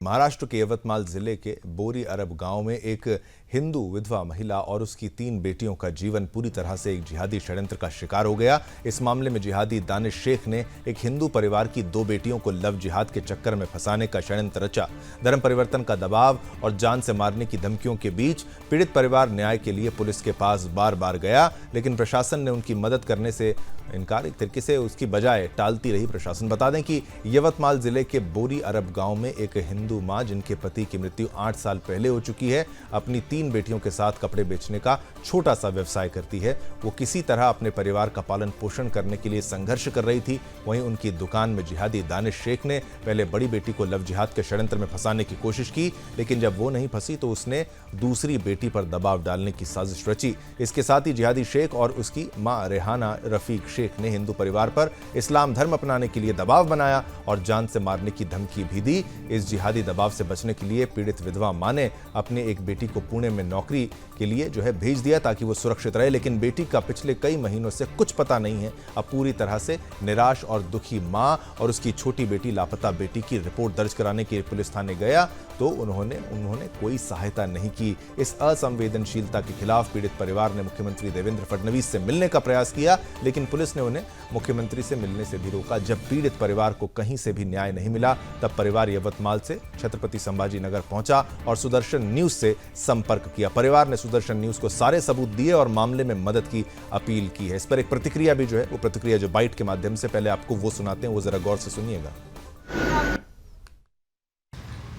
महाराष्ट्र के यवतमाल जिले के बोरी अरब गांव में एक हिंदू विधवा महिला और उसकी 3 बेटियों का जीवन पूरी तरह से एक जिहादी षड्यंत्र का शिकार हो गया। इस मामले में जिहादी दानिश शेख ने एक हिंदू परिवार की 2 बेटियों को लव जिहाद के चक्कर में फंसाने का षड्यंत्र रचा। धर्म परिवर्तन का दबाव और जान से मारने की धमकियों के बीच पीड़ित परिवार न्याय के लिए पुलिस के पास बार बार गया, लेकिन प्रशासन ने उनकी मदद करने से इनकार, एक तरीके से उसकी बजाय टालती रही प्रशासन। बता दें कि यवतमाल जिले के बोरी अरब गांव में एक हिंदू मां जिनके पति की मृत्यु 8 साल पहले हो चुकी है, अपनी 3 बेटियों के साथ कपड़े बेचने का छोटा सा व्यवसाय करती है। वो किसी तरह अपने परिवार का पालन पोषण करने के लिए संघर्ष कर रही थी। वहीं उनकी दुकान में जिहादी दानिश शेख ने पहले बड़ी बेटी को लव जिहाद के षड्यंत्र में फंसाने की कोशिश की, लेकिन जब वो नहीं फंसी तो उसने दूसरी बेटी पर दबाव डालने की साजिश रची। इसके साथ ही जिहादी शेख और उसकी मां रेहाना रफीक शेख ने हिंदू परिवार पर इस्लाम धर्म अपनाने के लिए दबाव बनाया और जान से मारने की धमकी भी दी। इस जिहादी दबाव से बचने के लिए पीड़ित विधवा मां ने अपनी एक बेटी को पुणे में नौकरी के लिए भेज दिया ताकि वो सुरक्षित रहे, लेकिन बेटी का पिछले कई महीनों से कुछ पता नहीं है। अब पूरी तरह से निराश और दुखी मां और उसकी छोटी बेटी लापता बेटी की रिपोर्ट दर्ज कराने के लिए पुलिस थाने गया तो उन्होंने कोई सहायता नहीं की। इस असंवेदनशीलता के खिलाफ पीड़ित परिवार ने मुख्यमंत्री देवेंद्र फडणवीस से मिलने का प्रयास किया, लेकिन पुलिस ने उन्हें मुख्यमंत्री से मिलने से भी रोका। जब पीड़ित परिवार को कहीं से भी न्याय नहीं मिला तब परिवार यवतमाल से छत्रपति संभाजी नगर पहुंचा और सुदर्शन न्यूज से संपर्क किया। परिवार ने सुदर्शन न्यूज को सारे सबूत दिए और मामले में मदद की अपील की है। इस पर एक प्रतिक्रिया भी वो प्रतिक्रिया जो बाइट के माध्यम से पहले आपको वो सुनाते हैं, वो जरा गौर से सुनिएगा।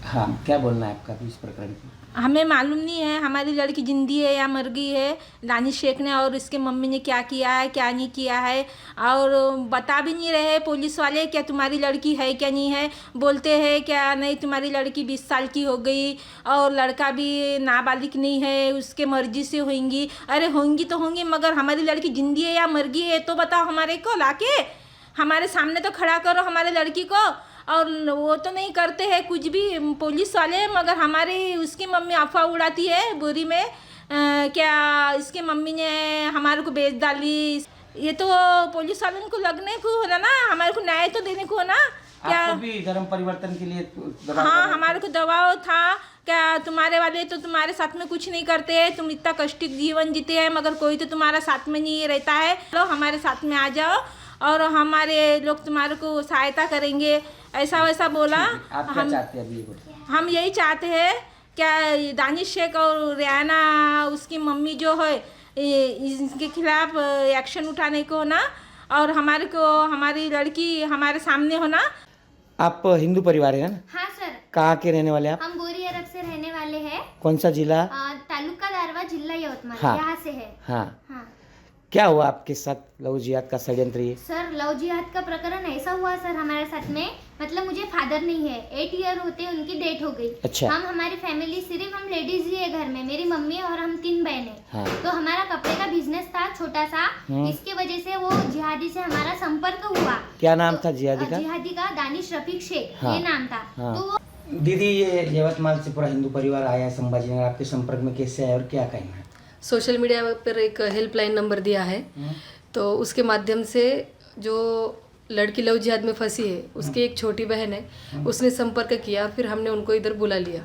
हाँ, क्या बोलना है आपका इस प्रकरण की? हमें मालूम नहीं है हमारी लड़की जिंदी है या मर गई है। दानिश शेख ने और इसके मम्मी ने क्या किया है क्या नहीं किया है और बता भी नहीं रहे पुलिस वाले क्या तुम्हारी लड़की है क्या नहीं है। बोलते हैं क्या नहीं तुम्हारी लड़की 20 साल की हो गई और लड़का भी नाबालिग नहीं है, उसके मर्जी से होंगी। अरे होंगी तो होंगी, मगर हमारी लड़की जिंदी है या मर गई है तो बताओ हमारे को, लाके हमारे सामने तो खड़ा करो हमारे लड़की को। और वो तो नहीं करते हैं कुछ भी पुलिस वाले, मगर हमारी उसकी मम्मी अफवाह उड़ाती है बोरी में क्या इसकी मम्मी ने हमारे को बेच डाली। ये तो पुलिस वालों को लगने को हो ना, हमारे को न्याय तो देने को हो ना। क्या आपको भी धर्म परिवर्तन के लिए हाँ, हमारे को दबाव था क्या तुम्हारे वाले तो तुम्हारे साथ में कुछ नहीं करते हैं, तुम इतना कष्टिक जीवन जीते हैं मगर कोई तो तुम्हारा साथ में नहीं रहता है। तो हमारे साथ में आ जाओ और हमारे लोग तुम्हारे को सहायता करेंगे, ऐसा वैसा बोला। आप क्या चाहते हैं अभी? हम यही चाहते हैं क्या दानिश शेख और रेहाना उसकी मम्मी जो है इनके खिलाफ एक्शन उठाने को ना, और हमारे को हमारी लड़की हमारे सामने हो ना। आप हिंदू परिवार है ना? हाँ सर। कहाँ के रहने वाले आप? हम बोरी अरब से रहने वाले हैं। कौन सा जिला? तालुका दारवा, जिला यवतमाल। हाँ, यहाँ से है। हाँ। हाँ। क्या हुआ आपके साथ लव जिहाद का षड्यंत्र? ये सर लव जिहाद का प्रकरण ऐसा हुआ सर हमारे साथ में, मतलब मुझे फादर नहीं है, 8 ईयर होते उनकी डेथ हो गई। अच्छा। हम हमारी फैमिली सिर्फ हम लेडीज ही है घर में, मेरी मम्मी और हम 3 बहनें। हाँ। तो हमारा कपड़े का बिजनेस था छोटा सा, इसके वजह से वो जिहादी से हमारा संपर्क हुआ। क्या नाम था जिहादी का? जिहादी का दानिश रफीक शेख, हाँ। ये नाम था। हाँ। तो वो दीदी, ये यवतमाल से पूरा हिंदू परिवार आया है संभाजी नगर, आपके संपर्क में कैसे आया और क्या कहना है? सोशल मीडिया पर एक हेल्पलाइन नंबर दिया है, तो उसके माध्यम से जो लड़की लव जिहाद में फंसी है उसकी एक छोटी बहन है, उसने संपर्क किया, फिर हमने उनको इधर बुला लिया।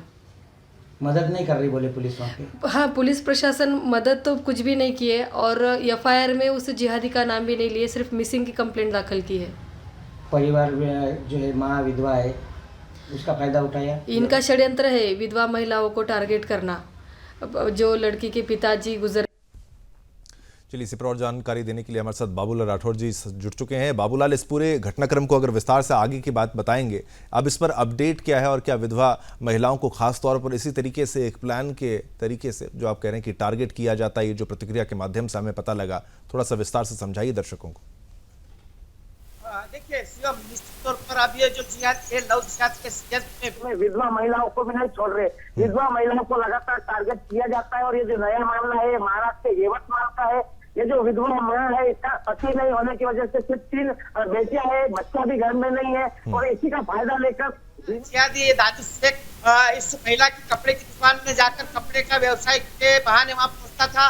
मदद नहीं कर रही बोले पुलिस वहाँ पे? हाँ, पुलिस प्रशासन मदद तो कुछ भी नहीं की है और एफआईआर में उस जिहादी का नाम भी नहीं लिए, सिर्फ मिसिंग की कंप्लेंट दाखिल की है। परिवार जो है माँ विधवा है, उसका फायदा उठाया। इनका षड्यंत्र है विधवा महिलाओं को टारगेट करना। जो लड़की के पिताजी गुजर। चलिए, इसी पर और जानकारी देने के लिए हमारे साथ बाबूलाल राठौर जी जुड़ चुके हैं। बाबूलाल, इस पूरे घटनाक्रम को अगर विस्तार से आगे की बात बताएंगे, अब इस पर अपडेट क्या है और क्या विधवा महिलाओं को खास तौर पर इसी तरीके से एक प्लान के तरीके से जो आप कह रहे हैं कि टारगेट किया जाता है, ये जो प्रतिक्रिया के माध्यम से हमें पता लगा, थोड़ा सा विस्तार से समझाइए दर्शकों को। देखिए शिवम, निश्चित तौर पर अब ये जो जिहाद है लव जिहाद के सीजन में विधवा महिलाओं को भी नहीं छोड़ रहे। विधवा महिलाओं को लगातार टारगेट किया जाता है और ये जो नया मामला है महाराष्ट्र के यवतमाल का है। ये जो विधवा मां है, इसका पति नहीं होने की वजह से सिर्फ 3 बेटियां है, बच्चा भी घर में नहीं है और इसी का फायदा लेकर जिहादी दानिश शेख इस महिला की कपड़े की दुकान में जाकर कपड़े का व्यवसाय के बहाने वहां पहुंचता था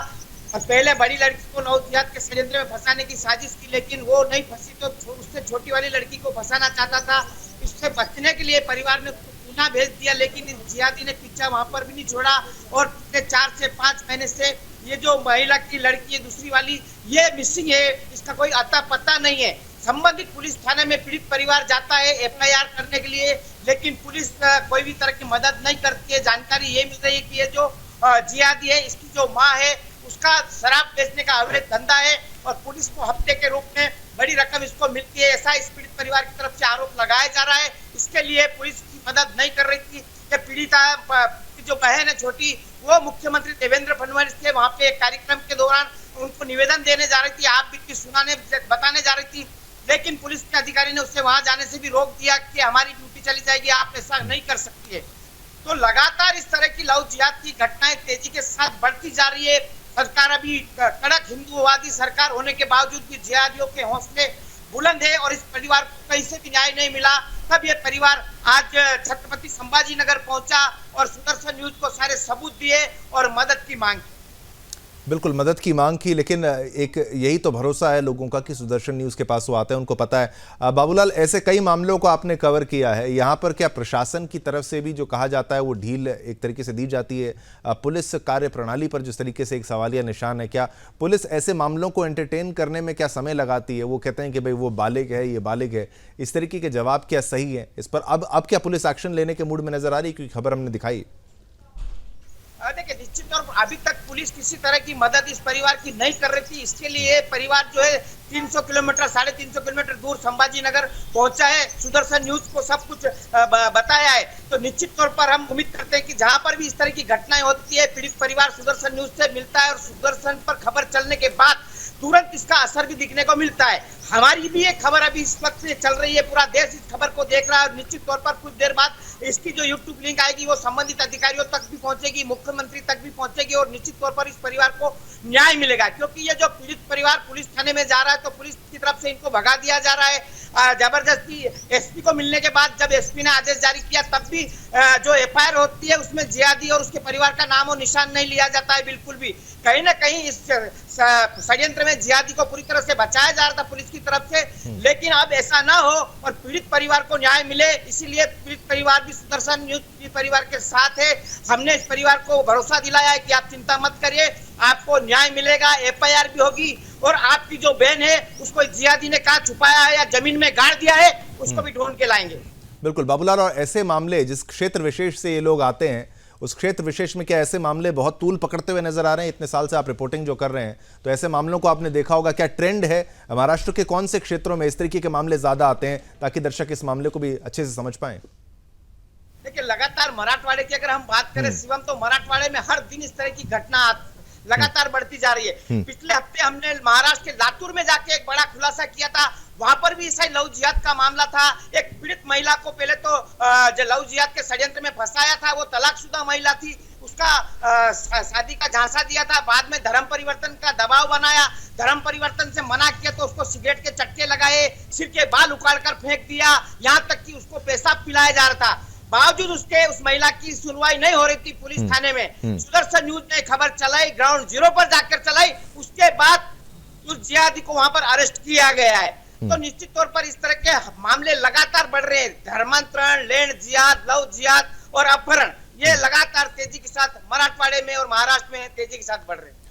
और पहले बड़ी लड़की को लव जिहाद के षड्यंत्र में फंसाने की साजिश की, लेकिन वो नहीं फंसी तो उससे छोटी वाली लड़की को फंसाना चाहता था। इससे बचने के लिए परिवार ने पटना भेज दिया, लेकिन इस जिहादी ने पीछा वहां पर भी नहीं छोड़ा और पिछले 4 से 5 महीने से ये जो महिला की लड़की है दूसरी वाली, ये मिसिंग है, इसका कोई अता पता नहीं है। संबंधित पुलिस थाने में पीड़ित परिवार जाता है FIR करने के लिए, लेकिन पुलिस कोई भी तरह की मदद नहीं करती है। जानकारी ये मिल रही है कि ये जो जिहादी है, इसकी जो माँ है, उसका शराब बेचने का अवैध धंधा है और पुलिस को हफ्ते के रूप में बड़ी रकम इसको मिलती है, ऐसा इस पीड़ित परिवार की तरफ से आरोप लगाया जा रहा है। इसके लिए पुलिस की मदद नहीं कर रही थी। ये पीड़िता की जो बहन है छोटी, वो मुख्यमंत्री देवेंद्र फडणवीस के वहां पे एक कार्यक्रम के दौरान उनको निवेदन देने जा रही थी, आप भी सुनाने बताने जा रही थी, लेकिन पुलिस के अधिकारी ने उससे वहां जाने से भी रोक दिया कि हमारी ड्यूटी चली जाएगी, आप ऐसा नहीं कर सकती है। तो लगातार इस तरह की लव जिहाद की घटनाएं तेजी के साथ बढ़ती जा रही है। सरकार अभी कड़क हिंदुवादी सरकार होने के बावजूद भी जिहादियों के हौसले बुलंद है और इस परिवार को कहीं से भी न्याय नहीं मिला। तब ये परिवार आज छत्रपति संभाजी नगर पहुंचा और सुदर्शन न्यूज को सारे सबूत दिए और मदद की मांग की। बिल्कुल मदद की मांग की, लेकिन एक यही तो भरोसा है लोगों का कि सुदर्शन न्यूज़ के पास वो आते हैं, उनको पता है। बाबूलाल, ऐसे कई मामलों को आपने कवर किया है, यहाँ पर क्या प्रशासन की तरफ से भी जो कहा जाता है वो ढील एक तरीके से दी जाती है? पुलिस कार्य प्रणाली पर जिस तरीके से एक सवालिया निशान है, क्या पुलिस ऐसे मामलों को एंटरटेन करने में क्या समय लगाती है? वो कहते हैं कि भाई वो बालिग है, ये बालिग है, इस तरीके के जवाब क्या सही है इस पर? अब क्या पुलिस एक्शन लेने के मूड में नजर आ रही है? क्योंकि खबर हमने दिखाई। देखिए, निश्चित तौर पर अभी तक पुलिस किसी तरह की मदद इस परिवार की नहीं कर रही थी। इसके लिए परिवार जो है 300 किलोमीटर 350 किलोमीटर दूर संभाजी नगर पहुंचा है, सुदर्शन न्यूज को सब कुछ बताया है। तो निश्चित तौर पर हम उम्मीद करते हैं कि जहां पर भी इस तरह की घटनाएं होती है, पीड़ित परिवार सुदर्शन न्यूज से मिलता है और सुदर्शन पर खबर चलने के बाद तुरंत इसका असर भी दिखने को मिलता है। हमारी भी एक खबर अभी इस वक्त से चल रही है, पूरा देश इस खबर को देख रहा है और निश्चित तौर पर कुछ देर बाद इसकी जो YouTube लिंक आएगी वो संबंधित अधिकारियों तक भी पहुंचेगी, मुख्यमंत्री तक भी पहुंचेगी और निश्चित तौर पर इस परिवार को न्याय मिलेगा। क्योंकि ये जो पीड़ित परिवार पुलिस थाने में जा रहा है तो पुलिस की तरफ से इनको भगा दिया जा रहा है। जबरदस्ती SP को मिलने के बाद जब SP ने आदेश जारी किया तब भी जो FIR होती है उसमें जिहादी और उसके परिवार का नाम और निशान नहीं लिया जाता है बिल्कुल भी। कहीं ना कहीं इस षड्यंत्र में जिहादी को पूरी तरह से बचाया जा रहा था पुलिस की तरफ से, लेकिन अब ऐसा ना हो और पीड़ित परिवार को न्याय मिले, इसीलिए पीड़ित परिवार भी सुदर्शन न्यूज परिवार के साथ है। हमने इस परिवार को भरोसा दिलाया है कि आप चिंता मत करिए, आपको न्याय मिलेगा, FIR भी होगी और आपकी जो बहन है उसको जिहादी ने कहाँ छुपाया है या जमीन में गाड़ दिया है उसको भी ढूंढ के लाएंगे। बिल्कुल बाबूलाल, और ऐसे मामले जिस क्षेत्र विशेष से ये लोग आते हैं उस क्षेत्र विशेष में क्या ऐसे मामले बहुत तूल पकड़ते हुए नजर आ रहे हैं? इतने साल से आप रिपोर्टिंग जो कर रहे हैं तो ऐसे मामलों को आपने देखा होगा, क्या ट्रेंड है महाराष्ट्र के कौन से क्षेत्रों में इस तरीके के मामले ज्यादा आते हैं, ताकि दर्शक इस मामले को भी अच्छे से समझ पाए? देखिए, लगातार मराठवाड़े की अगर हम बात करें शिवम, तो मराठवाड़े में हर दिन इस तरह की घटना लगातार बढ़ती जा रही है। पिछले हफ्ते हमने महाराष्ट्र के लातूर में जाके एक बड़ा खुलासा किया था, वहां पर भी ऐसा लव जिहाद का मामला था। एक पीड़ित महिला को पहले तो जो लव जिहाद के षड्यंत्र में फंसाया था वो तलाकशुदा महिला थी, उसका शादी का झांसा दिया था, बाद में धर्म परिवर्तन का दबाव बनाया, धर्म परिवर्तन से मना किया तो उसको सिगरेट के चटके लगाए, सिर के बाल उखाड़ कर फेंक दिया, यहाँ तक कि उसको पेशाब पिलाया जा रहा था। बावजूद उसके उस महिला की सुनवाई नहीं हो रही थी पुलिस थाने में। सुदर्शन न्यूज ने खबर चलाई, ग्राउंड जीरो पर जाकर चलाई, उसके बाद उस जिहादी को वहां पर अरेस्ट किया गया है। तो निश्चित तौर पर इस तरह के मामले लगातार बढ़ रहे हैं। धर्मांतरण, लैंड जिहाद, लव जिहाद और अपहरण, ये लगातार तेजी के साथ मराठवाड़े में और महाराष्ट्र में तेजी के साथ बढ़ रहे हैं।